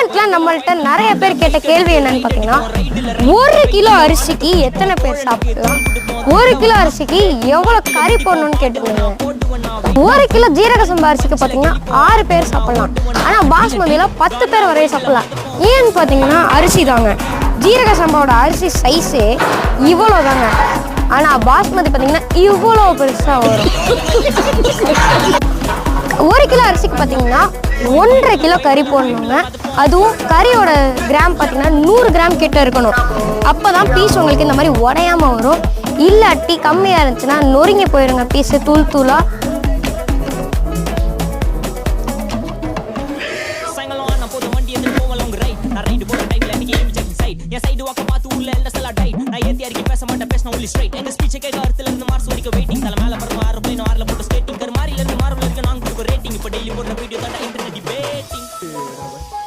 வீடியோஸ்லாம் நம்மள்ட்ட நிறைய பேர் கேட்ட கேள்வி என்னன்னு பார்த்தீங்கன்னா, 1 கிலோ அரிசிக்கு எத்தனை பேர் சாப்பிடலாம், 1 கிலோ அரிசிக்கு எவ்வளோ கறி போடணும்னு கேட்டுருந்தீங்க. 1 கிலோ ஜீரக சம்பா அரிசிக்கு பார்த்தீங்கன்னா 6 பேர் சாப்பிடலாம். ஆனால் பாஸ்மதியில் 10 பேர் வரையும் சாப்பிடலாம். ஏன்னு பார்த்தீங்கன்னா அரிசி தாங்க. ஜீரக சம்பாவோட அரிசி சைஸே இவ்வளோ தாங்க. ஆனால் பாஸ்மதி பார்த்தீங்கன்னா இவ்வளோ பெருசாக வரும். 1 கிலோ அரிசிக்கு பார்த்தீங்கன்னா 1.5 கிலோ கறி போடணுங்க. அதுவும் கறியோட கிராம் பார்த்தீங்கன்னா 100 கிராம் கிட்ட இருக்கணும். அப்போ தான் பீஸ் உங்களுக்கு இந்த மாதிரி உடையாமல் வரும். இல்லாட்டி கம்மியாக இருந்துச்சுன்னா நொறுங்கி போயிடுங்க பீஸு தூள் தூளாக. என் சைடு வாக்க பார்த்து ஊர்ல எல்டர்ஸ் எல்லாம் டைட். நான் ஏத்தி அறிக்கை பேச மாட்டேன், பேசின ஒன்லி ஸ்ட்ரைட். எங்க ஸ்பீச் கேட்க அர்த்தத்துல இருந்து மார்ஸ் வரைக்கும் வெயிட்டிங். தலை மேல பறந்து